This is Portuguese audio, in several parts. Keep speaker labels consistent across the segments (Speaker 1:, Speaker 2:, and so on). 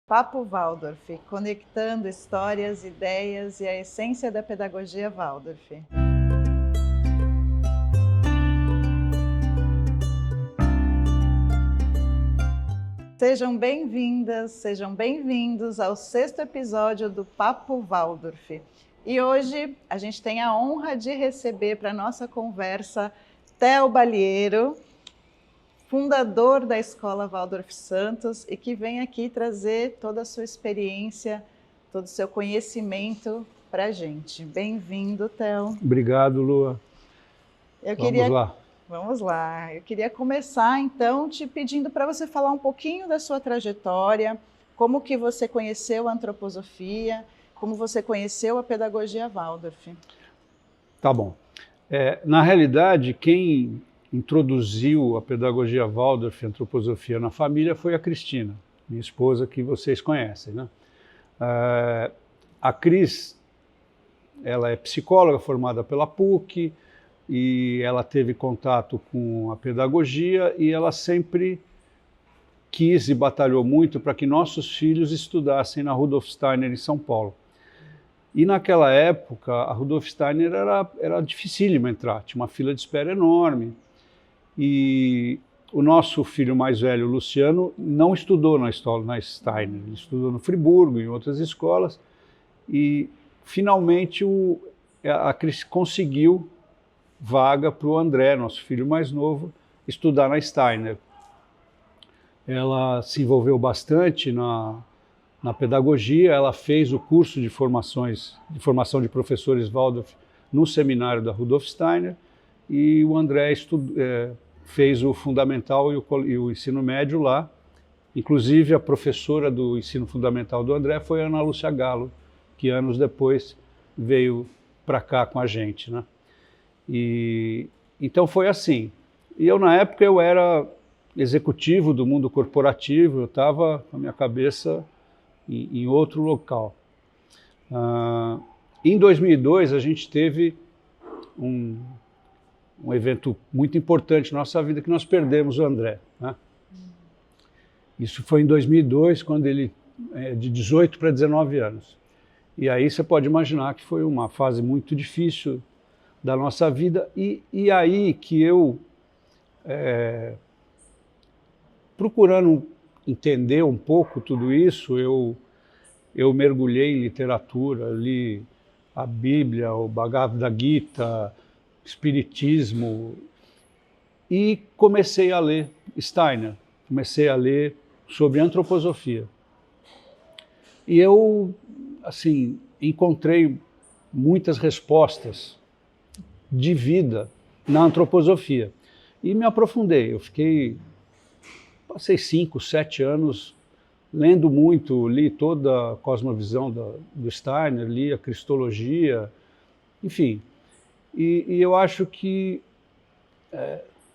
Speaker 1: Papo Waldorf, conectando histórias, ideias e a essência da pedagogia Waldorf. Sejam bem-vindas, sejam bem-vindos ao 6º episódio do Papo Waldorf. E hoje a gente tem a honra de receber para a nossa conversa Theo Balieiro, fundador da Escola Waldorf Santos e que vem aqui trazer toda a sua experiência, todo o seu conhecimento para a gente. Bem-vindo, Theo.
Speaker 2: Obrigado, Lua. Vamos lá.
Speaker 1: Vamos lá. Eu queria começar, então, te pedindo para você falar um pouquinho da sua trajetória, como que você conheceu a antroposofia, como você conheceu a pedagogia Waldorf.
Speaker 2: Tá bom. Na realidade, quem introduziu a pedagogia Waldorf e a antroposofia na família foi a Cristina, minha esposa, que vocês conhecem, né? A Cris, ela é psicóloga formada pela PUC e ela teve contato com a pedagogia e ela sempre quis e batalhou muito para que nossos filhos estudassem na Rudolf Steiner em São Paulo. E naquela época, a Rudolf Steiner era dificílimo entrar, tinha uma fila de espera enorme. E o nosso filho mais velho, Luciano, não estudou na Steiner, ele estudou no Friburgo, em outras escolas, e finalmente a Cris conseguiu vaga para o André, nosso filho mais novo, estudar na Steiner. Ela se envolveu bastante na pedagogia, ela fez o curso de formação de professores Waldorf no seminário da Rudolf Steiner, e o André fez o fundamental e o ensino médio lá. Inclusive, a professora do ensino fundamental do André foi a Ana Lúcia Galo, que anos depois veio para cá com a gente, né? E então foi assim. E eu, na época, eu era executivo do mundo corporativo, eu estava com a minha cabeça em outro local. Em 2002, a gente teve um evento muito importante na nossa vida, que nós perdemos o André, né? Isso foi em 2002, quando ele de 18 para 19 anos. E aí você pode imaginar que foi uma fase muito difícil da nossa vida. E aí que eu, procurando entender um pouco tudo isso, eu mergulhei em literatura, li a Bíblia, o Bhagavad Gita, Espiritismo, e comecei a ler Steiner, comecei a ler sobre antroposofia. E eu, assim, encontrei muitas respostas de vida na antroposofia. E me aprofundei, passei 5, 7 anos lendo muito, li toda a cosmovisão do Steiner, li a cristologia, enfim. E eu acho que,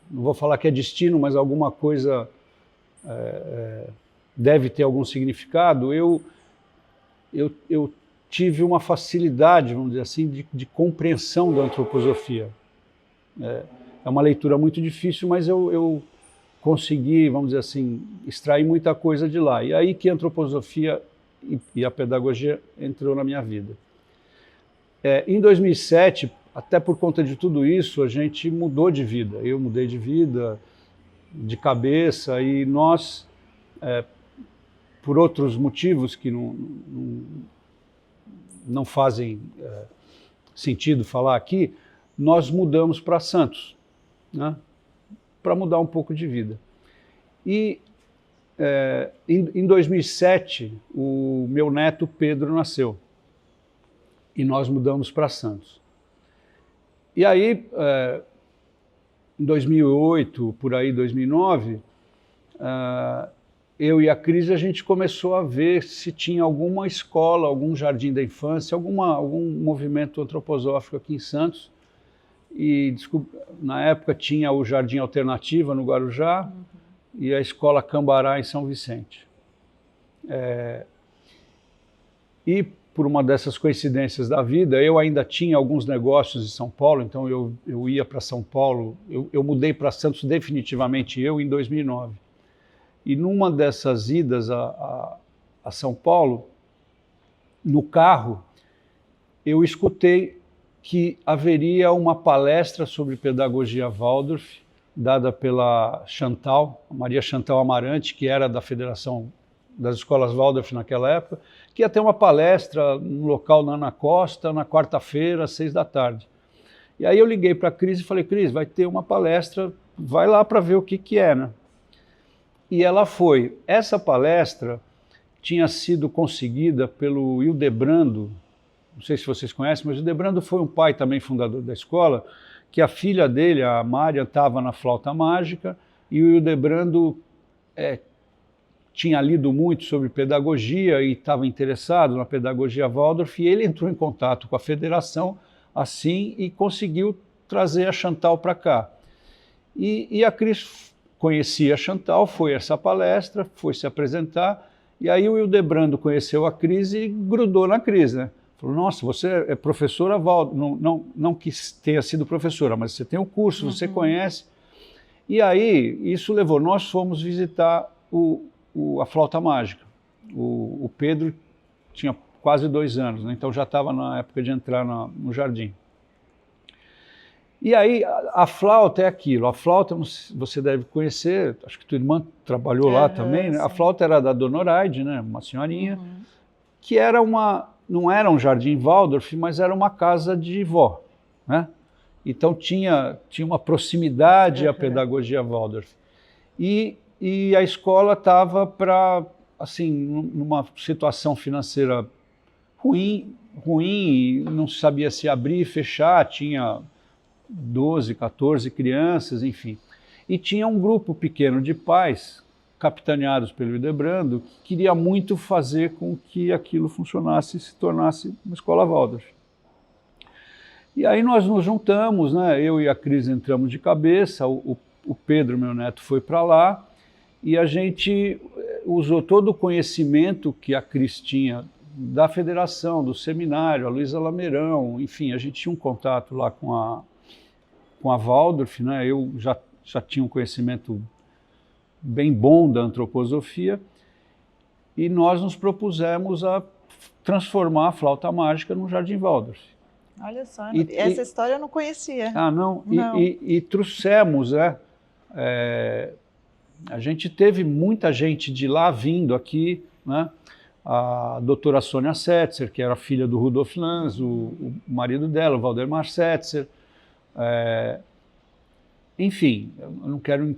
Speaker 2: não vou falar que é destino, mas alguma coisa deve ter algum significado. Eu tive uma facilidade, vamos dizer assim, de compreensão da antroposofia. É uma leitura muito difícil, mas eu consegui, vamos dizer assim, extrair muita coisa de lá. E aí que a antroposofia e a pedagogia entrou na minha vida. Em 2007, até por conta de tudo isso, a gente mudou de vida. Eu mudei de vida, de cabeça, e nós, por outros motivos que não fazem sentido falar aqui, nós mudamos para Santos, né? Para mudar um pouco de vida. E em 2007, o meu neto Pedro nasceu, e nós mudamos para Santos. E aí, em 2008, por aí, 2009, eu e a Cris, a gente começou a ver se tinha alguma escola, algum jardim da infância, algum movimento antroposófico aqui em Santos. E na época tinha o Jardim Alternativa no Guarujá, e a Escola Cambará em São Vicente. E por uma dessas coincidências da vida, eu ainda tinha alguns negócios em São Paulo, então eu ia para São Paulo, eu mudei para Santos definitivamente em 2009. E numa dessas idas a São Paulo, no carro, eu escutei que haveria uma palestra sobre pedagogia Waldorf, dada pela Chantal, Maria Chantal Amarante, que era da Federação das Escolas Waldorf naquela época, que ia ter uma palestra no local na Ana Costa, na quarta-feira, às 18h. E aí eu liguei para a Cris e falei, Cris, vai ter uma palestra, vai lá para ver o que é, né? E ela foi. Essa palestra tinha sido conseguida pelo Hildebrando, não sei se vocês conhecem, mas o Hildebrando foi um pai também fundador da escola, que a filha dele, a Mária, estava na flauta mágica, e o Hildebrando tinha lido muito sobre pedagogia e estava interessado na pedagogia Waldorf, e ele entrou em contato com a federação assim e conseguiu trazer a Chantal para cá. E a Cris conhecia a Chantal, foi a essa palestra, foi se apresentar, e aí o Hildebrando conheceu a Cris e grudou na Cris, né? Falou, nossa, você é professora Waldorf, não que tenha sido professora, mas você tem o curso, você conhece. E aí, isso levou, nós fomos visitar a flauta mágica. O Pedro tinha quase 2 anos, né? Então já estava na época de entrar no jardim. E aí, a flauta é aquilo, a flauta você deve conhecer, acho que tua irmã trabalhou lá também, né? A flauta era da Dona Horaide, né? Uma senhorinha, que era não era um jardim Waldorf, mas era uma casa de vó, né? Então tinha uma proximidade à pedagogia Waldorf. E a escola estava assim, numa situação financeira ruim, não sabia se abrir e fechar, tinha 12, 14 crianças, enfim. E tinha um grupo pequeno de pais, capitaneados pelo Hildebrando, que queria muito fazer com que aquilo funcionasse e se tornasse uma escola Waldorf. E aí nós nos juntamos, né? Eu e a Cris entramos de cabeça, o Pedro, meu neto, foi para lá, e a gente usou todo o conhecimento que a Cris tinha da federação, do seminário, a Luísa Lameirão, enfim, a gente tinha um contato lá com a Waldorf, né? Eu já tinha um conhecimento bem bom da antroposofia, e nós nos propusemos a transformar a flauta mágica num jardim Waldorf.
Speaker 1: Olha só, essa história eu não conhecia.
Speaker 2: Não. E trouxemos, a gente teve muita gente de lá vindo aqui, né? A doutora Sônia Setzer, que era filha do Rudolf Lanz, o marido dela, o Valdemar Setzer. Enfim, eu não quero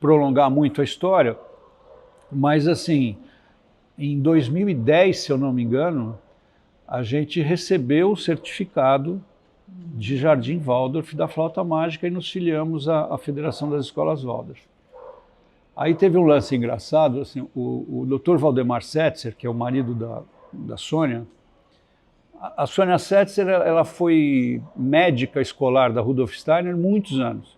Speaker 2: prolongar muito a história, mas assim, em 2010, se eu não me engano, a gente recebeu o certificado de Jardim Waldorf da flauta mágica e nos filiamos à Federação das Escolas Waldorf. Aí teve um lance engraçado, assim, o Dr. Valdemar Setzer, que é o marido da Sônia, a Sônia Setzer, ela foi médica escolar da Rudolf Steiner muitos anos.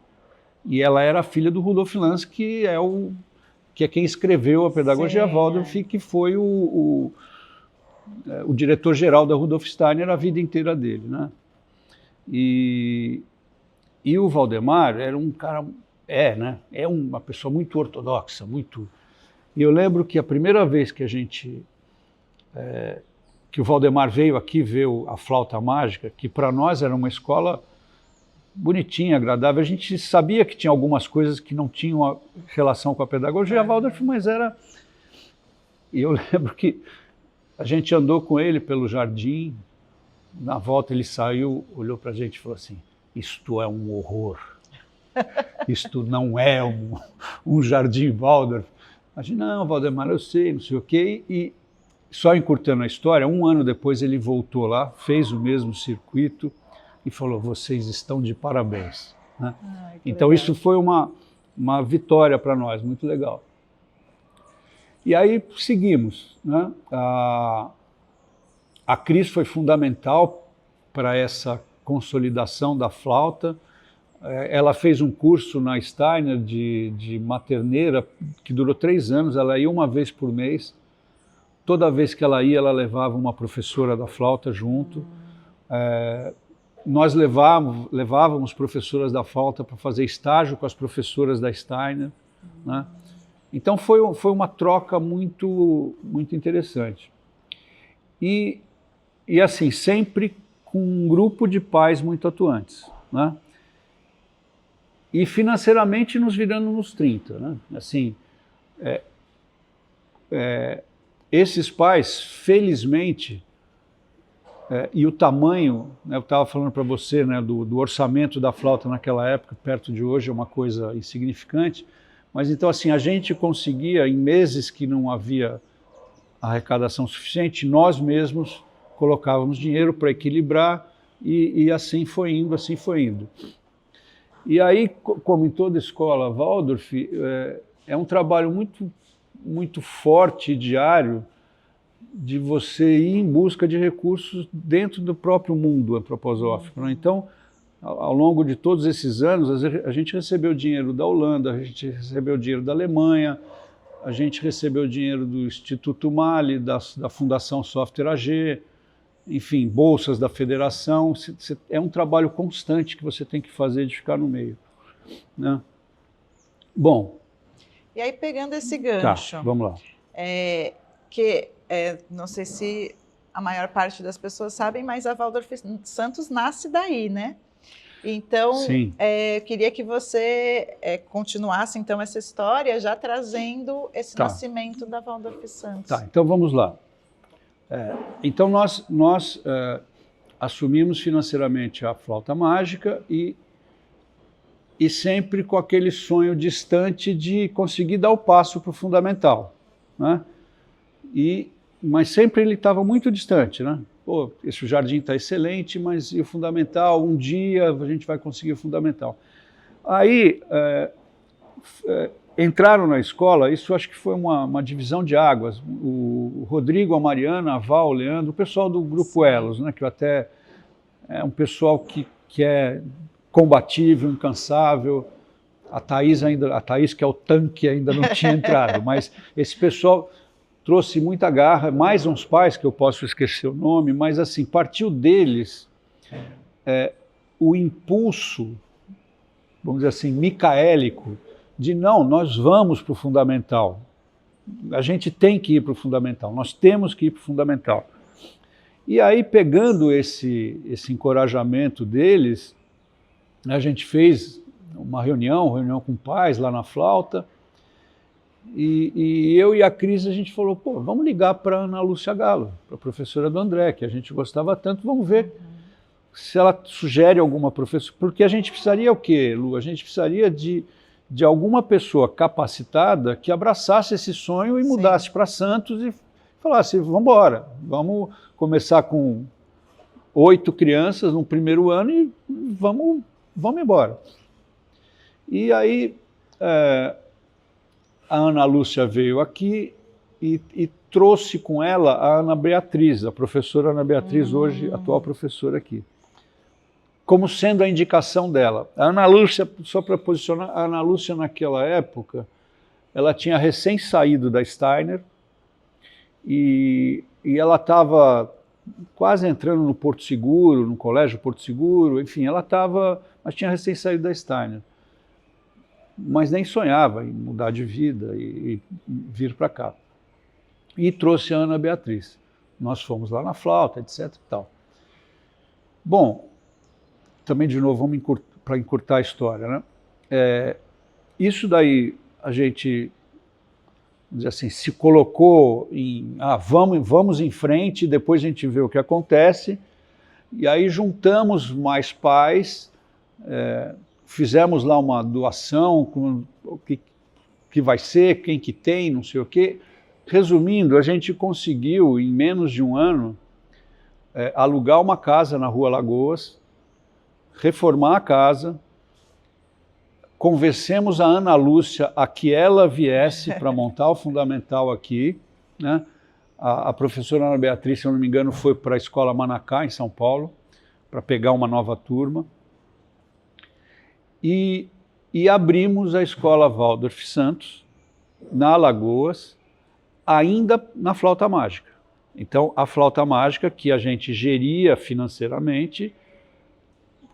Speaker 2: E ela era filha do Rudolf Lanz, que é quem escreveu a pedagogia Waldorf, que foi o diretor-geral da Rudolf Steiner a vida inteira dele, né? E o Valdemar era um cara, né? É uma pessoa muito ortodoxa, muito... E eu lembro que a primeira vez que que o Valdemar veio aqui ver a flauta mágica, que para nós era uma escola bonitinha, agradável, a gente sabia que tinha algumas coisas que não tinham relação com a pedagogia Waldorf, mas era... E eu lembro que a gente andou com ele pelo jardim, na volta ele saiu, olhou para a gente e falou assim, isto é um horror, isto não é um jardim Waldorf. A gente, não, Valdemar, eu sei, não sei o quê, e só encurtando a história, 1 ano depois ele voltou lá, fez o mesmo circuito e falou, vocês estão de parabéns, né? Então legal. Isso foi uma vitória para nós, muito legal. E aí seguimos, né? A Cris foi fundamental para essa consolidação da flauta. Ela fez um curso na Steiner de materneira que durou 3 anos, ela ia uma vez por mês. Toda vez que ela ia, ela levava uma professora da flauta junto. Nós levávamos professoras da flauta para fazer estágio com as professoras da Steiner, né? Então foi uma troca muito interessante. E assim, sempre com um grupo de pais muito atuantes, né? E financeiramente nos virando nos 30, né? Assim, esses pais, felizmente, e o tamanho, né, eu estava falando para você, né, do orçamento da flauta naquela época, perto de hoje, é uma coisa insignificante, mas então assim, a gente conseguia, em meses que não havia arrecadação suficiente, nós mesmos colocávamos dinheiro para equilibrar e assim foi indo, assim foi indo. E aí, como em toda escola Waldorf, é um trabalho muito forte e diário de você ir em busca de recursos dentro do próprio mundo antroposófico, né? Então, ao longo de todos esses anos, a gente recebeu dinheiro da Holanda, a gente recebeu dinheiro da Alemanha, a gente recebeu dinheiro do Instituto Mali, da Fundação Software AG, enfim, bolsas da federação. É um trabalho constante que você tem que fazer de ficar no meio, né? Bom.
Speaker 1: E aí, pegando esse gancho,
Speaker 2: tá, vamos lá.
Speaker 1: Não sei se a maior parte das pessoas sabem, mas a Waldorf Santos nasce daí, né? Então, queria que você continuasse então essa história, já trazendo esse nascimento da Waldorf Santos.
Speaker 2: Tá, então vamos lá. Então nós assumimos financeiramente a flauta mágica e sempre com aquele sonho distante de conseguir dar o passo para o fundamental, né? Mas sempre ele estava muito distante, né? Pô, esse jardim está excelente, mas e o fundamental? Um dia a gente vai conseguir o fundamental. Aí entraram na escola, isso acho que foi uma divisão de águas. O Rodrigo, a Mariana, a Val, o Leandro, o pessoal do Grupo Elos, né? Que até é um pessoal que é combatível, incansável. A Thaís, que é o tanque, ainda não tinha entrado, mas esse pessoal trouxe muita garra, mais uns pais que eu posso esquecer o nome, mas assim, partiu deles o impulso, vamos dizer assim, micaélico, de não, nós vamos para o fundamental, a gente tem que ir para o fundamental, nós temos que ir para o fundamental. E aí, pegando esse encorajamento deles, a gente fez uma reunião com pais lá na flauta, e eu e a Cris, a gente falou, pô, vamos ligar para a Ana Lúcia Galo, para a professora do André, que a gente gostava tanto, vamos ver se ela sugere alguma professora, porque a gente precisaria o quê, Lu? A gente precisaria de alguma pessoa capacitada que abraçasse esse sonho e mudasse para Santos e falasse, vamos embora, vamos começar com 8 crianças no primeiro ano e vamos embora. E aí a Ana Lúcia veio aqui e trouxe com ela a Ana Beatriz, a professora Ana Beatriz, hoje atual professora aqui, como sendo a indicação dela. A Ana Lúcia, só para posicionar, a Ana Lúcia naquela época, ela tinha recém saído da Steiner e ela estava quase entrando no Porto Seguro, no colégio Porto Seguro, enfim, mas tinha recém saído da Steiner. Mas nem sonhava em mudar de vida e vir para cá. E trouxe a Ana Beatriz. Nós fomos lá na flauta, etc. e tal. Bom, também de novo, vamos para encurtar a história, né? Isso daí a gente, vamos dizer assim, se colocou em, vamos em frente, depois a gente vê o que acontece, e aí juntamos mais pais, fizemos lá uma doação com o que vai ser, quem que tem, não sei o quê. Resumindo, a gente conseguiu, em menos de um ano, alugar uma casa na Rua Lagoas, reformar a casa, convencemos a Ana Lúcia a que ela viesse para montar o fundamental aqui, né? A professora Ana Beatriz, se eu não me engano, foi para a Escola Manacá, em São Paulo, para pegar uma nova turma. E abrimos a Escola Waldorf Santos, na Alagoas, ainda na flauta mágica. Então, a flauta mágica, que a gente geria financeiramente,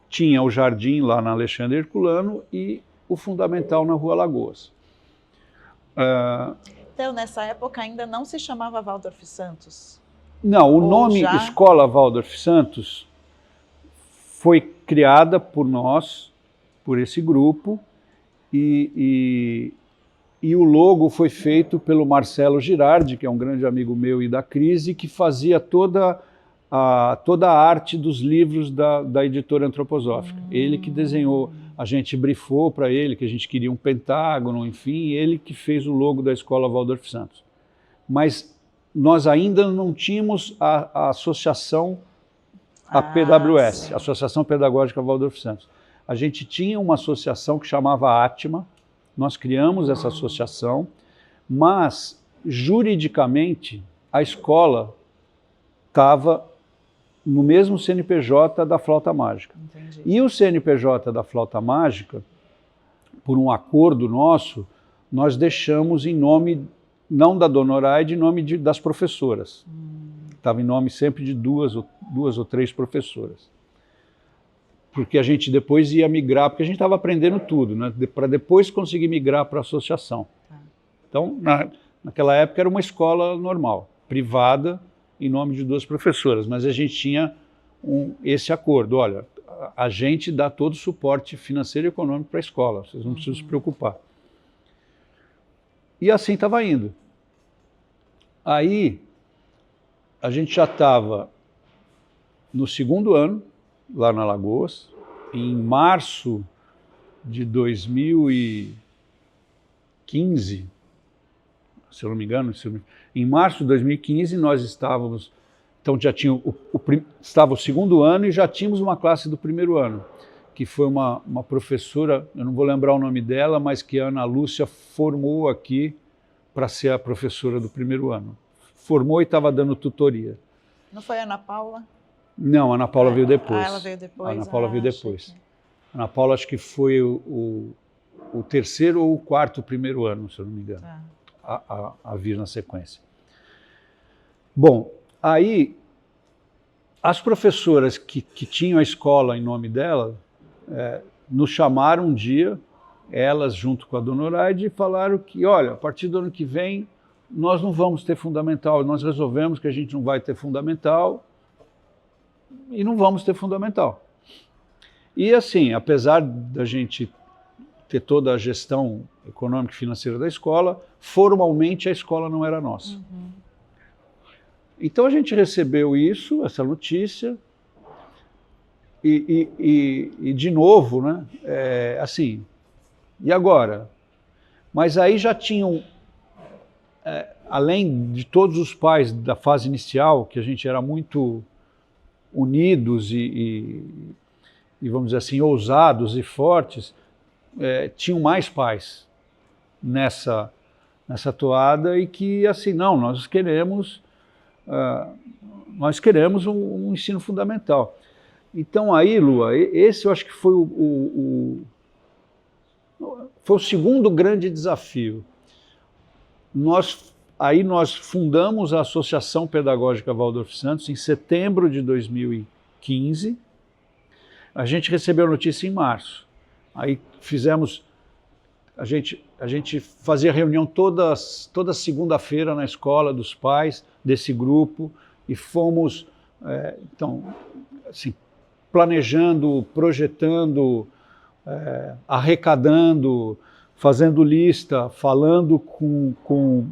Speaker 2: tinha o jardim lá na Alexandre Herculano e o fundamental na Rua Lagoas.
Speaker 1: Então, nessa época ainda não se chamava Waldorf Santos?
Speaker 2: Não, o nome Escola Waldorf Santos foi criada por nós, por esse grupo, e o logo foi feito pelo Marcelo Girardi, que é um grande amigo meu e da Crise, que fazia toda a arte dos livros da editora antroposófica. Ele que desenhou, a gente brifou para ele que a gente queria um pentágono, enfim, ele que fez o logo da Escola Waldorf Santos. Mas nós ainda não tínhamos a associação, a PWS, sim. Associação Pedagógica Waldorf Santos. A gente tinha uma associação que chamava Atma, nós criamos essa associação, mas juridicamente a escola estava no mesmo CNPJ da Flauta Mágica. Entendi. E o CNPJ da Flauta Mágica, por um acordo nosso, nós deixamos em nome, não da Dona Horaide, em nome das professoras. Estava em nome sempre de duas ou três professoras. Porque a gente depois ia migrar, porque a gente estava aprendendo tudo, né? Para depois conseguir migrar para a associação. Então, naquela época era uma escola normal, privada, em nome de duas professoras, mas a gente tinha esse acordo, olha, a gente dá todo o suporte financeiro e econômico para a escola, vocês não precisam se preocupar. E assim estava indo. Aí, a gente já estava no segundo ano, lá na Alagoas, em março de 2015, se eu não me engano, em março de 2015 nós estávamos, então já tinha estava o segundo ano e já tínhamos uma classe do primeiro ano, que foi uma professora, eu não vou lembrar o nome dela, mas que a Ana Lúcia formou aqui para ser a professora do primeiro ano. Formou e estava dando tutoria.
Speaker 1: Não foi a Ana Paula?
Speaker 2: Não, a Ana Paula veio depois.
Speaker 1: Ela veio depois?
Speaker 2: A Ana Paula veio depois. A Ana Paula acho que foi o terceiro ou o quarto primeiro ano, se eu não me engano, a vir na sequência. Bom, aí as professoras que tinham a escola em nome dela nos chamaram um dia, elas junto com a Dona Horaide, e falaram que, olha, a partir do ano que vem nós não vamos ter fundamental, nós resolvemos que a gente não vai ter fundamental, e não vamos ter fundamental. E assim, apesar da gente ter toda a gestão econômica e financeira da escola, formalmente a escola não era nossa. Então a gente recebeu isso, essa notícia, e de novo, né, assim, e agora? Mas aí já tinham, além de todos os pais da fase inicial, que a gente era muito unidos e vamos dizer assim, ousados e fortes, tinham mais pais nessa toada e que assim, não, nós queremos um ensino fundamental. Então aí, Lua, esse eu acho que foi foi o segundo grande desafio. Aí nós fundamos a Associação Pedagógica Waldorf Santos em setembro de 2015. A gente recebeu a notícia em março. Aí fizemos, a gente fazia reunião toda segunda-feira na escola dos pais desse grupo e fomos, então, assim, planejando, projetando, arrecadando, fazendo lista, falando com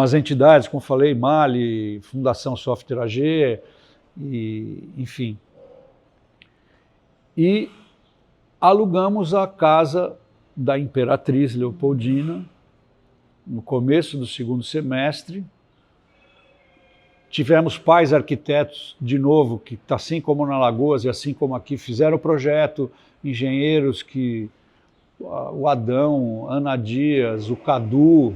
Speaker 2: as entidades, como falei, Mali, Fundação Software AG, enfim. E alugamos a casa da Imperatriz Leopoldina no começo do segundo semestre. Tivemos pais arquitetos, de novo, que assim como na Alagoas e assim como aqui, fizeram o projeto, engenheiros o Adão, Ana Dias, o Cadu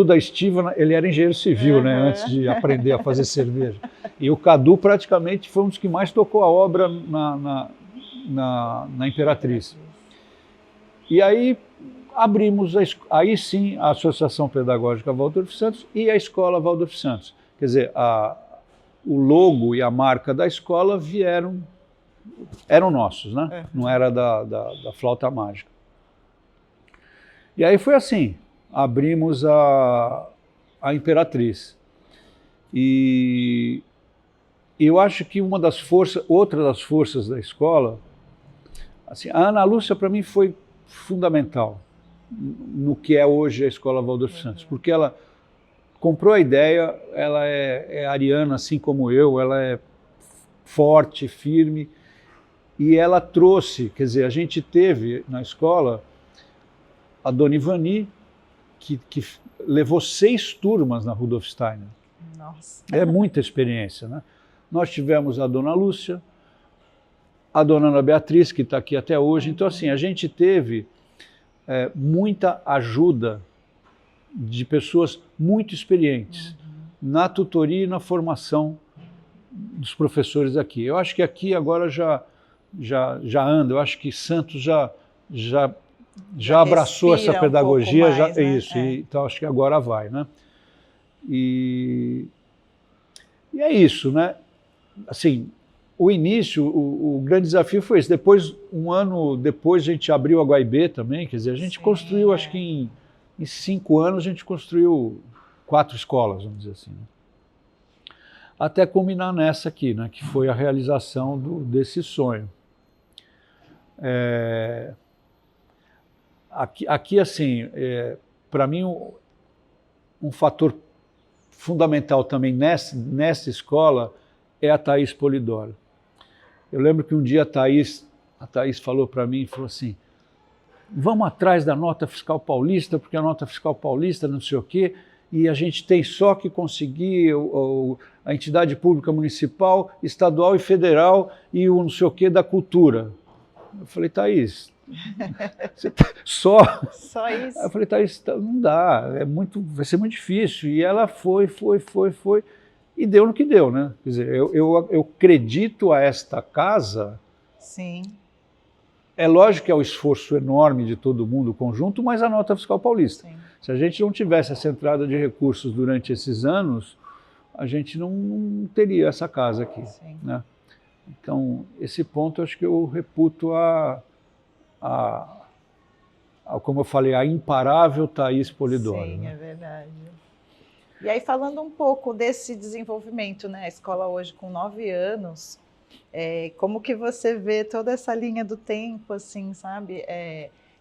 Speaker 2: da Estiva, ele era engenheiro civil, né, antes de aprender a fazer cerveja. E o Cadu praticamente foi um dos que mais tocou a obra na Imperatriz. E aí abrimos, aí sim, a Associação Pedagógica Waldorf Santos e a Escola Waldorf Santos. Quer dizer, o logo e a marca da escola eram nossos, né? Não era da Flauta Mágica. E aí foi assim, abrimos a Imperatriz. E eu acho que outra das forças da escola, assim, a Ana Lúcia para mim foi fundamental no que é hoje a Escola Waldorf Santos, porque ela comprou a ideia, ela é ariana assim como eu, ela é forte, firme, e ela trouxe, quer dizer, a gente teve na escola a Dona Ivani, que levou 6 turmas na Rudolf Steiner.
Speaker 1: Nossa.
Speaker 2: É muita experiência, né? Nós tivemos a Dona Lúcia, a Dona Ana Beatriz, que está aqui até hoje. Então, assim, a gente teve muita ajuda de pessoas muito experientes na tutoria e na formação dos professores aqui. Eu acho que aqui agora já anda, eu acho que Santos já abraçou essa pedagogia,
Speaker 1: um mais,
Speaker 2: é
Speaker 1: né?
Speaker 2: isso, então acho que agora vai, né? E é isso, né? Assim, o início, o grande desafio foi esse. Depois, um ano depois, a gente abriu a Guaibê também, quer dizer, a gente construiu, acho que em 5 anos, a gente construiu 4 escolas, vamos dizer assim, né? Até culminar nessa aqui, né, que foi a realização desse sonho. Aqui assim, para mim, um fator fundamental também nessa escola é a Thaís Polidoro. Eu lembro que um dia a Thaís falou para mim, falou assim, vamos atrás da nota fiscal paulista, porque a nota fiscal paulista não sei o quê, e a gente tem só que conseguir a entidade pública municipal, estadual e federal e o não sei o quê da cultura. Eu falei, Thaís, só
Speaker 1: isso?
Speaker 2: Eu falei, Thaís, não dá, vai ser muito difícil. E ela foi, e deu no que deu, né? Quer dizer, eu acredito a esta casa.
Speaker 1: Sim.
Speaker 2: É lógico que é o esforço enorme de todo mundo, o conjunto, mas a nota fiscal paulista.
Speaker 1: Sim.
Speaker 2: Se a gente não tivesse essa entrada de recursos durante esses anos, a gente não teria essa casa aqui, né? Então, esse ponto acho que eu reputo como eu falei, a imparável Thaís Polidoro.
Speaker 1: Sim,
Speaker 2: né?
Speaker 1: É verdade. E aí, falando um pouco desse desenvolvimento, né? A escola hoje com 9 anos, como que você vê toda essa linha do tempo, assim, sabe?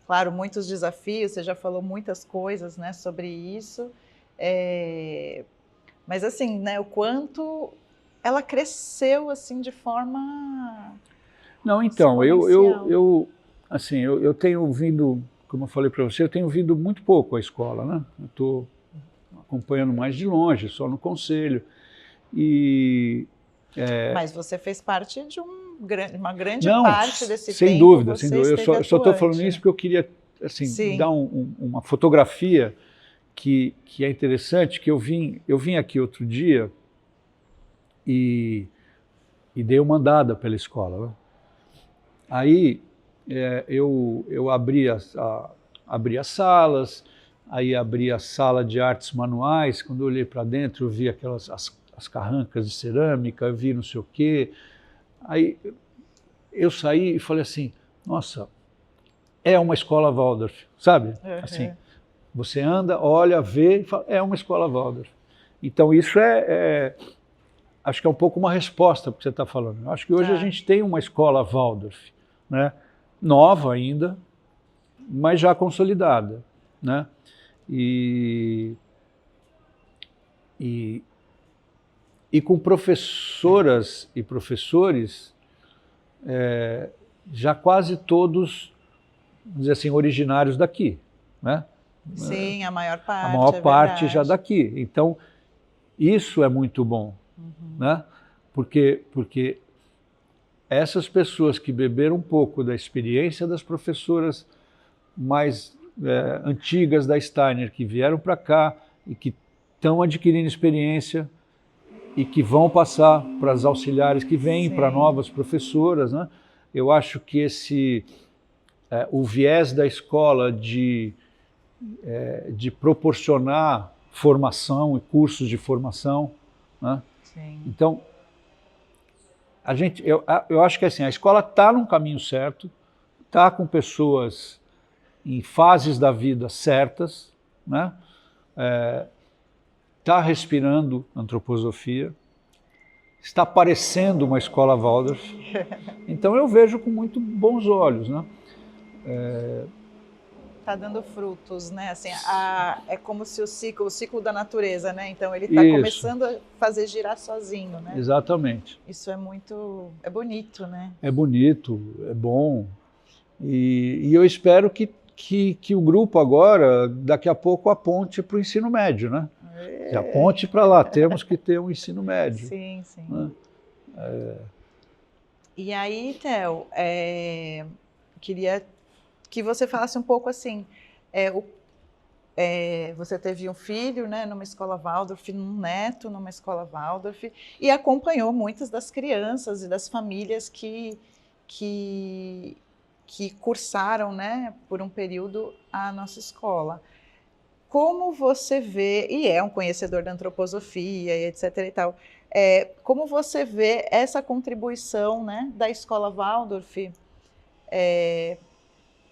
Speaker 1: Claro, muitos desafios, você já falou muitas coisas, né, sobre isso, mas assim, né, o quanto ela cresceu, assim, de forma...
Speaker 2: Não, então, eu tenho vindo, como eu falei para você, eu tenho vindo muito pouco à escola, né? Eu estou acompanhando mais de longe, só no conselho.
Speaker 1: Mas você fez parte de uma grande
Speaker 2: Não,
Speaker 1: parte desse
Speaker 2: sem
Speaker 1: tempo.
Speaker 2: Dúvida, sem dúvida. Eu só estou falando isso porque eu queria
Speaker 1: Sim.
Speaker 2: dar uma fotografia que é interessante, que eu vim aqui outro dia e dei uma andada pela escola, né? Aí eu abri as salas, aí abri a sala de artes manuais. Quando eu olhei para dentro, eu vi as carrancas de cerâmica, eu vi não sei o quê. Aí eu saí e falei assim, nossa, é uma escola Waldorf, sabe? Assim, você anda, olha, vê e fala, é uma escola Waldorf. Então isso acho que é um pouco uma resposta para o que você está falando. Eu acho que hoje a gente tem uma escola Waldorf, né? Nova ainda, mas já consolidada, né? E com professoras e professores já quase todos, vamos dizer assim, originários daqui, né?
Speaker 1: Sim, a maior parte.
Speaker 2: A maior parte já daqui. Então, isso é muito bom, né? Porque essas pessoas que beberam um pouco da experiência das professoras mais antigas da Steiner, que vieram para cá e que estão adquirindo experiência e que vão passar para as auxiliares que vêm, para novas professoras, né? Eu acho que o viés da escola de proporcionar formação e cursos de formação, né?
Speaker 1: Sim.
Speaker 2: Então, eu acho que assim, a escola está num caminho certo, está com pessoas em fases da vida certas, né? Está respirando antroposofia, está parecendo uma escola Waldorf. Então eu vejo com muito bons olhos, né?
Speaker 1: Está dando frutos, né? Assim, é como se o ciclo da natureza, né? Então ele está começando a fazer girar sozinho, né?
Speaker 2: Exatamente.
Speaker 1: Isso é bonito, né?
Speaker 2: É bonito, é bom. E eu espero que o grupo agora, daqui a pouco, aponte para o ensino médio, né? Que aponte para lá, temos que ter um ensino médio.
Speaker 1: Sim, sim.
Speaker 2: Né?
Speaker 1: E aí, Theo, queria que você falasse um pouco assim, você teve um filho, né, numa escola Waldorf, um neto numa escola Waldorf, e acompanhou muitas das crianças e das famílias que cursaram, né, por um período a nossa escola. Como você vê, e é um conhecedor da antroposofia e etc. e tal, como você vê essa contribuição, né, da escola Waldorf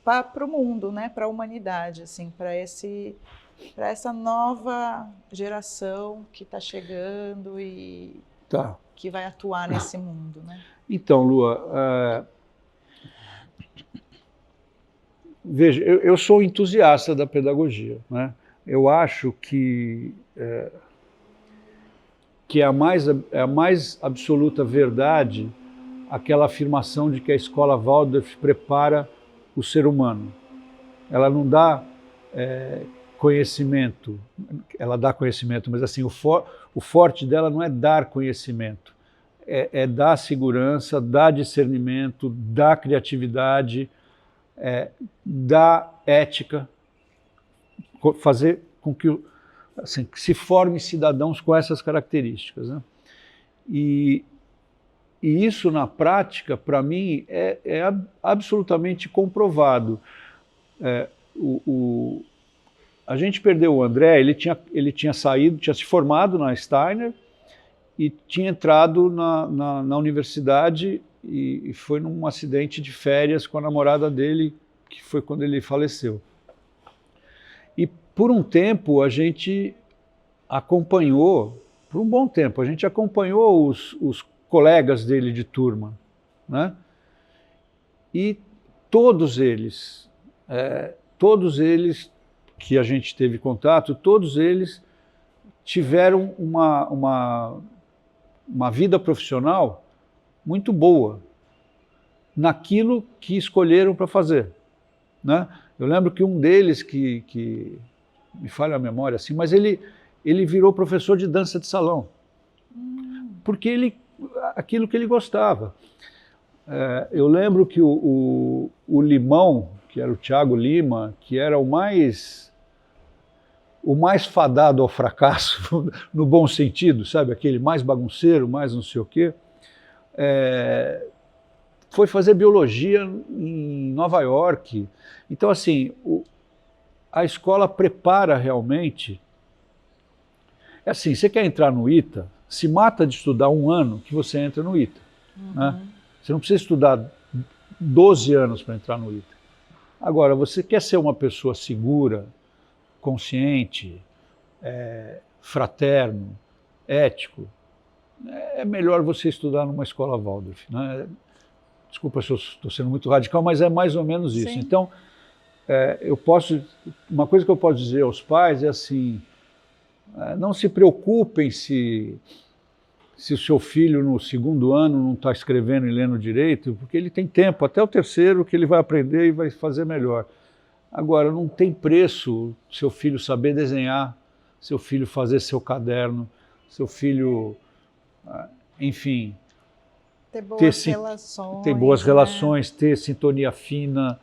Speaker 1: para o mundo, né, para a humanidade, assim, para essa nova geração que está chegando e que vai atuar nesse mundo, né?
Speaker 2: Então, Lua, veja, eu sou entusiasta da pedagogia, né? Eu acho que é a mais absoluta verdade aquela afirmação de que a escola Waldorf prepara o ser humano. Ela não dá conhecimento, ela dá conhecimento, mas assim, o forte dela não é dar conhecimento, é dar segurança, dar discernimento, dar criatividade, dar ética, fazer com que se forme cidadãos com essas características, né? E isso, na prática, para mim, é absolutamente comprovado. A gente perdeu o André, ele tinha saído, tinha se formado na Steiner e tinha entrado na universidade e foi num acidente de férias com a namorada dele, que foi quando ele faleceu. E por um tempo a gente acompanhou, por um bom tempo, a gente acompanhou os colegas dele de turma, né? E todos eles que a gente teve contato, todos eles tiveram uma vida profissional muito boa naquilo que escolheram para fazer, né? Eu lembro que um deles, que me falha a memória assim, mas ele virou professor de dança de salão, porque aquilo que ele gostava. Eu lembro que o Limão, que era o Thiago Lima, que era o mais fadado ao fracasso, no bom sentido, sabe? Aquele mais bagunceiro, mais não sei o quê, foi fazer biologia em Nova York. Então, assim, a escola prepara realmente. É assim, você quer entrar no ITA, se mata de estudar 1 ano que você entra no ITA. Né? Você não precisa estudar 12 anos para entrar no ITA. Agora, você quer ser uma pessoa segura, consciente, fraterno, ético, é melhor você estudar numa escola Waldorf, né? Desculpa se eu estou sendo muito radical, mas é mais ou menos isso. Sim. Então, uma coisa que eu posso dizer aos pais é assim, não se preocupem se o seu filho no 2º ano não está escrevendo e lendo direito, porque ele tem tempo, até o 3º, que ele vai aprender e vai fazer melhor. Agora, não tem preço seu filho saber desenhar, seu filho fazer seu caderno, seu filho, enfim... Ter boas relações, né? Ter sintonia fina,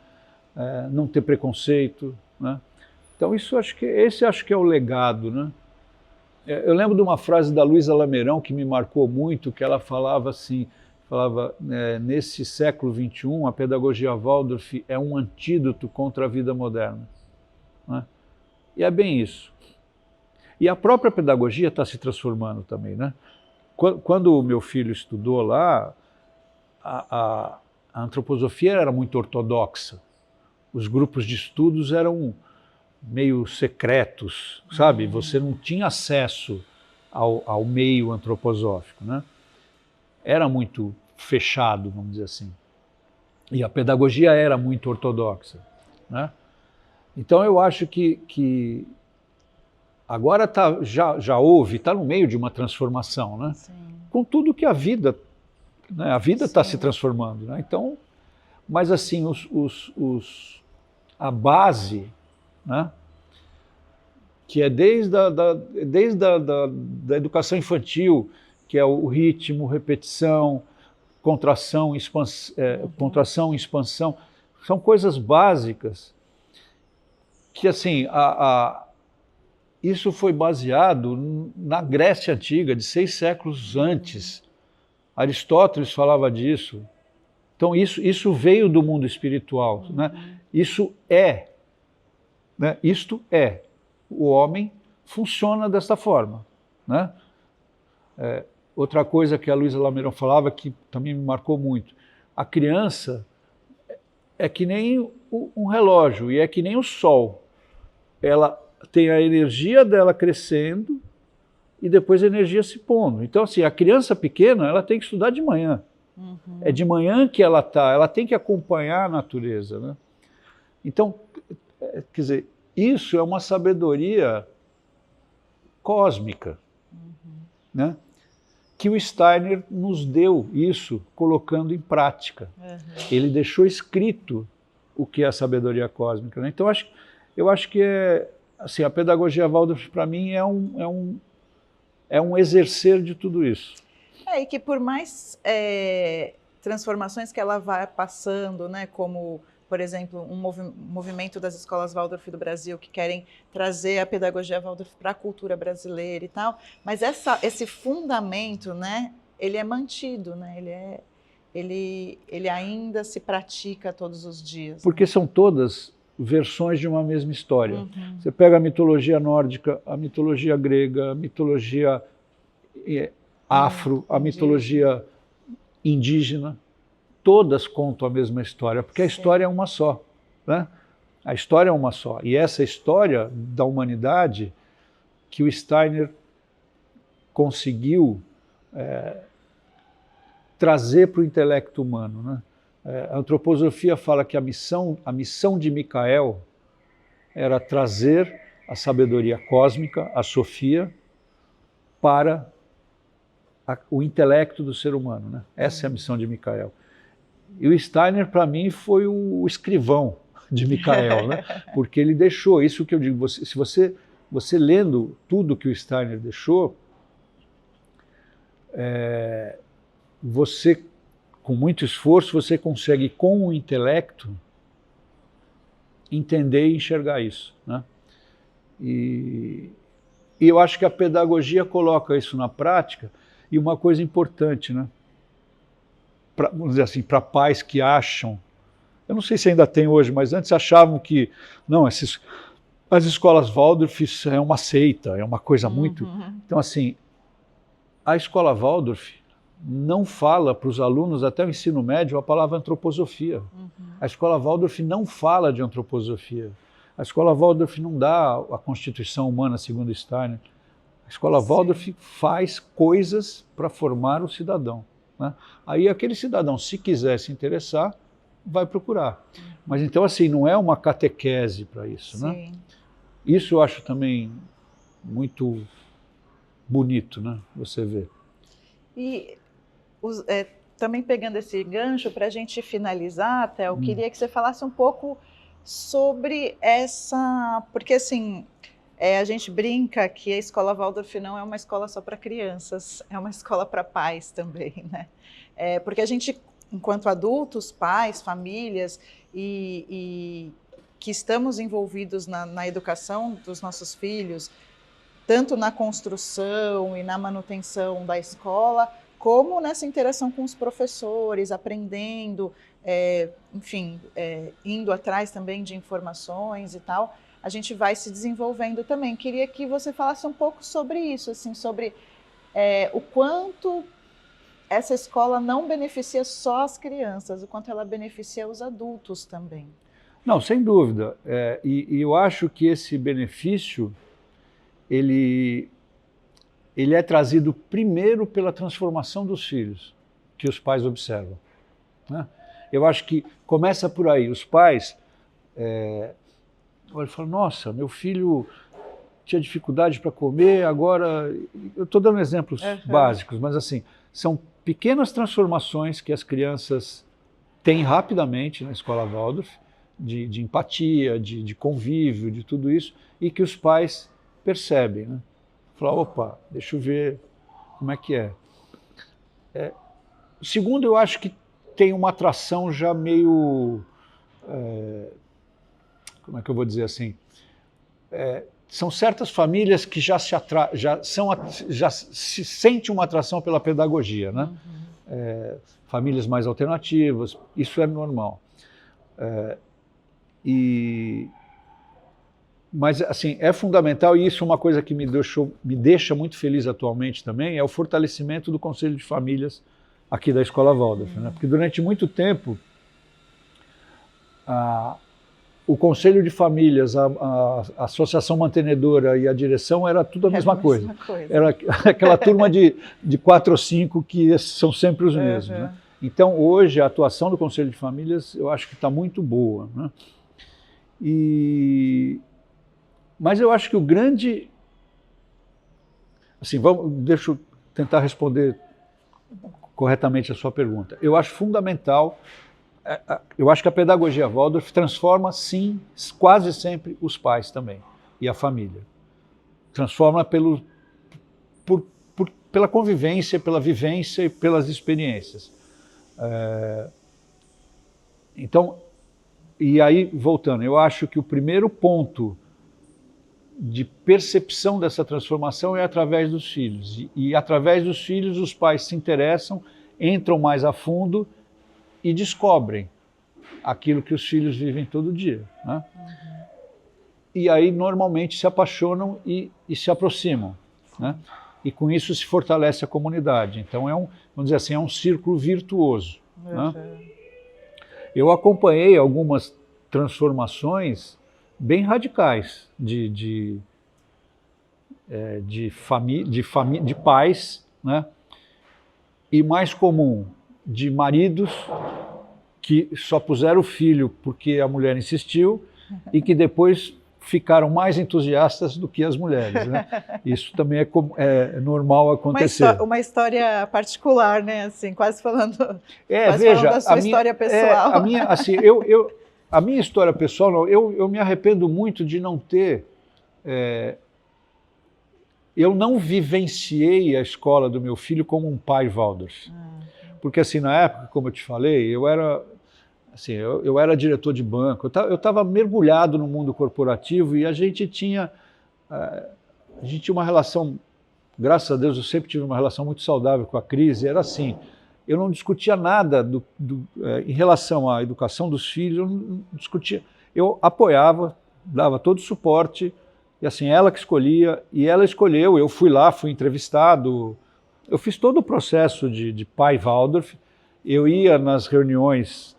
Speaker 2: não ter preconceito, né? Então, esse acho que é o legado, né? Eu lembro de uma frase da Luísa Lameirão que me marcou muito, que ela falava assim, nesse século XXI, a pedagogia Waldorf é um antídoto contra a vida moderna, né? E é bem isso. E a própria pedagogia está se transformando também, né? Quando o meu filho estudou lá, a antroposofia era muito ortodoxa, os grupos de estudos eram meio secretos, sabe? Você não tinha acesso ao meio antroposófico, né? Era muito fechado, vamos dizer assim. E a pedagogia era muito ortodoxa, né? Então eu acho que agora já houve, está no meio de uma transformação, né?
Speaker 1: Sim.
Speaker 2: Com tudo que a vida está se transformando, né? Então, mas assim, a base, né? Que é desde a educação infantil, que é o ritmo, repetição, contração, contração, expansão, são coisas básicas que, assim, isso foi baseado na Grécia Antiga, de 6 séculos antes. Aristóteles falava disso. Então, isso veio do mundo espiritual, né? Isto é. O homem funciona desta forma, né? Outra coisa que a Luísa Lameirão falava, que também me marcou muito, a criança é que nem um relógio, e é que nem o sol. Ela tem a energia dela crescendo e depois a energia se pondo. Então, assim, a criança pequena, ela tem que estudar de manhã. É de manhã que ela tem que acompanhar a natureza, né? Então, quer dizer, isso é uma sabedoria cósmica, né? Que o Steiner nos deu isso, colocando em prática. Ele deixou escrito o que é a sabedoria cósmica, né? Então, eu acho que assim, a pedagogia Waldorf, para mim, é um exercer de tudo isso.
Speaker 1: E que por mais transformações que ela vai passando, né, como, por exemplo, um movimento das escolas Waldorf do Brasil que querem trazer a pedagogia Waldorf para a cultura brasileira e tal, mas esse fundamento, né, ele é mantido, né, ele ainda se pratica todos os dias.
Speaker 2: Porque são todas versões de uma mesma história. Você pega a mitologia nórdica, a mitologia grega, a mitologia afro, a mitologia indígena, todas contam a mesma história, porque a história é uma só, né? A história é uma só. E essa história da humanidade que o Steiner conseguiu trazer para o intelecto humano, né? A antroposofia fala que a missão de Micael era trazer a sabedoria cósmica, a Sofia, para o intelecto do ser humano, né? Essa é a missão de Micael. E o Steiner, para mim, foi o escrivão de Micael, né? Porque ele deixou isso que eu digo. Se você lendo tudo que o Steiner deixou, você, com muito esforço, você consegue, com o intelecto, entender e enxergar isso, né? E eu acho que a pedagogia coloca isso na prática. E uma coisa importante, né? Vamos dizer assim, para pais que acham, eu não sei se ainda tem hoje, mas antes achavam que, não, as escolas Waldorf é uma seita, é uma coisa muito... Então, assim, a escola Waldorf não fala para os alunos, até o ensino médio, a palavra antroposofia. A escola Waldorf não fala de antroposofia. A escola Waldorf não dá a constituição humana segundo Steiner. A escola Waldorf faz coisas para formar o cidadão, né? Aí aquele cidadão, se quiser se interessar, vai procurar. Mas então, assim, não é uma catequese para isso, né? Isso eu acho também muito bonito, né? Você vê.
Speaker 1: E também pegando esse gancho, para a gente finalizar, Theo, eu queria que você falasse um pouco sobre essa... Porque, assim... a gente brinca que a escola Waldorf não é uma escola só para crianças, é uma escola para pais também, né? Porque a gente, enquanto adultos, pais, famílias, e que estamos envolvidos na educação dos nossos filhos, tanto na construção e na manutenção da escola, como nessa interação com os professores, aprendendo, enfim, indo atrás também de informações e tal, a gente vai se desenvolvendo também. Queria que você falasse um pouco sobre isso, assim, sobre o quanto essa escola não beneficia só as crianças, o quanto ela beneficia os adultos também.
Speaker 2: Não, sem dúvida. E eu acho que esse benefício, ele é trazido primeiro pela transformação dos filhos, que os pais observam, né? Eu acho que começa por aí. Os pais falam, nossa, meu filho tinha dificuldade para comer, agora... Eu estou dando exemplos básicos, mas assim, são pequenas transformações que as crianças têm rapidamente na escola Waldorf, de empatia, de convívio, de tudo isso, e que os pais percebem, né? Falar, opa, deixa eu ver como é que é. Segundo, eu acho que tem uma atração já meio... como é que eu vou dizer assim? São certas famílias que já se sente uma atração pela pedagogia, né? Famílias mais alternativas, isso é normal. Mas assim, é fundamental, e isso é uma coisa que me deixa muito feliz atualmente também, é o fortalecimento do Conselho de Famílias aqui da Escola Waldorf, né? Porque durante muito tempo o Conselho de Famílias, a Associação Mantenedora e a direção era tudo a mesma coisa. Era aquela turma de 4 ou 5 que são sempre os mesmos, né? Então, hoje, a atuação do Conselho de Famílias, eu acho que está muito boa, né? Mas eu acho que o grande... Assim, deixa eu tentar responder corretamente a sua pergunta. Eu acho fundamental... Eu acho que a pedagogia Waldorf transforma, sim, quase sempre os pais também, e a família. Transforma pela convivência, pela vivência e pelas experiências. Então, e aí, voltando, eu acho que o primeiro ponto de percepção dessa transformação é através dos filhos. E através dos filhos, os pais se interessam, entram mais a fundo e descobrem aquilo que os filhos vivem todo dia, né? E aí normalmente se apaixonam e se aproximam, né? E com isso se fortalece a comunidade. Então vamos dizer assim, é um círculo virtuoso, né? Eu acompanhei algumas transformações bem radicais de pais, né? E mais comum, de maridos que só puseram o filho porque a mulher insistiu e que depois ficaram mais entusiastas do que as mulheres, né? Isso também é normal acontecer.
Speaker 1: Uma história particular, né? Assim, quase falando
Speaker 2: veja,
Speaker 1: falando da sua história pessoal.
Speaker 2: A minha história pessoal, não, eu me arrependo muito de não ter... eu não vivenciei a escola do meu filho como um pai Waldorf. Porque assim, na época, como eu te falei, eu era diretor de banco, eu estava mergulhado no mundo corporativo e a gente tinha uma relação, graças a Deus eu sempre tive uma relação muito saudável com a crise, era assim, eu não discutia nada em relação à educação dos filhos, eu não discutia, eu apoiava, dava todo o suporte, e assim, ela que escolhia, e ela escolheu, eu fui lá, fui entrevistado, eu fiz todo o processo de pai Waldorf, eu ia nas reuniões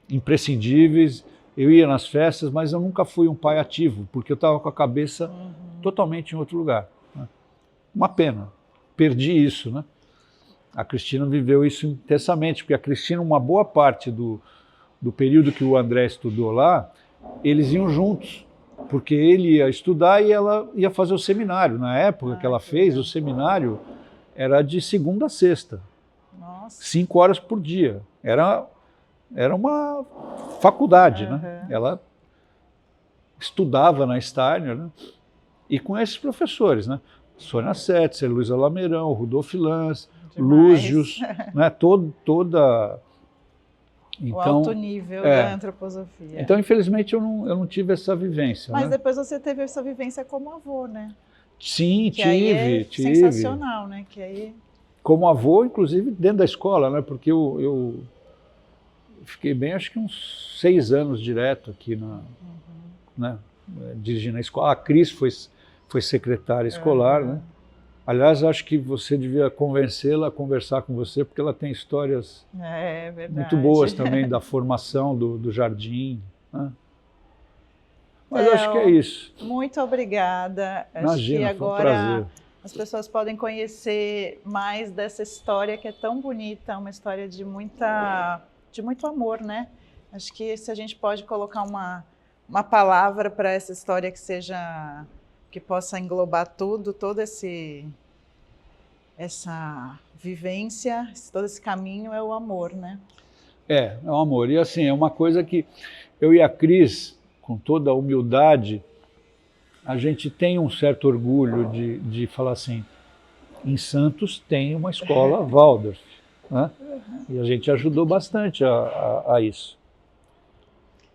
Speaker 2: imprescindíveis, eu ia nas festas, mas eu nunca fui um pai ativo, porque eu estava com a cabeça totalmente em outro lugar, né? Uma pena, perdi isso, né? A Cristina viveu isso intensamente, porque a Cristina, uma boa parte do período que o André estudou lá, eles iam juntos, porque ele ia estudar e ela ia fazer o seminário. Na época que ela fez, o seminário era de segunda a sexta. Nossa. 5 horas por dia. Era uma faculdade, né? Ela estudava na Steiner, né? E com esses professores, né? Sônia Setzer, Luísa Lameirão, Rudolf Lanz, Lúzius, né? Toda...
Speaker 1: Então, o alto nível da antroposofia.
Speaker 2: Então, infelizmente, eu não tive essa vivência.
Speaker 1: Mas
Speaker 2: né?
Speaker 1: Depois você teve essa vivência como avô, né?
Speaker 2: Sim,
Speaker 1: tive. Sensacional, né? Que aí...
Speaker 2: Como avô, inclusive, dentro da escola, né? Porque eu fiquei bem, acho que uns 6 anos direto aqui né? Dirigindo a escola. A Cris foi secretária escolar, né? Aliás, acho que você devia convencê-la a conversar com você, porque ela tem histórias muito boas também da formação do jardim, né? Mas acho que é isso.
Speaker 1: Muito obrigada.
Speaker 2: Imagina,
Speaker 1: acho que agora
Speaker 2: foi um prazer.
Speaker 1: As pessoas podem conhecer mais dessa história que é tão bonita, uma história de muito amor, né? Acho que se a gente pode colocar uma palavra para essa história que possa englobar toda essa vivência, todo esse caminho, é o amor, né?
Speaker 2: É um amor. E assim, é uma coisa que eu e a Cris, com toda a humildade, a gente tem um certo orgulho de falar assim, em Santos tem uma escola Waldorf, né? E a gente ajudou bastante a isso.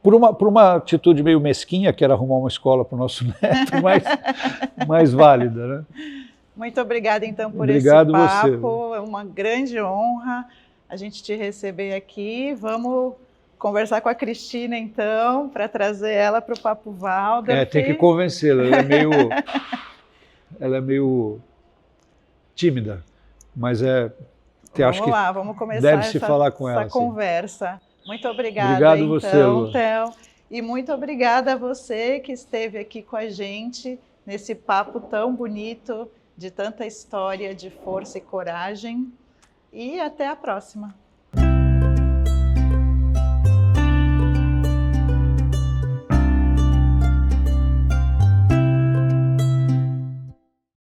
Speaker 2: Por uma atitude meio mesquinha, que era arrumar uma escola para o nosso neto, mais válida, né?
Speaker 1: Muito obrigada, então, por
Speaker 2: Obrigado
Speaker 1: esse papo.
Speaker 2: você.
Speaker 1: É uma grande honra a gente te receber aqui. Vamos conversar com a Cristina, então, para trazer ela para o Papo Waldorf.
Speaker 2: Tem que convencê-la. Ela é meio tímida, mas
Speaker 1: vamos começar
Speaker 2: deve-se falar com ela,
Speaker 1: essa conversa. Muito obrigada,
Speaker 2: Obrigado
Speaker 1: então,
Speaker 2: você, Lu.
Speaker 1: Theo. E muito obrigada a você que esteve aqui com a gente nesse papo tão bonito, de tanta história, de força e coragem. E até a próxima.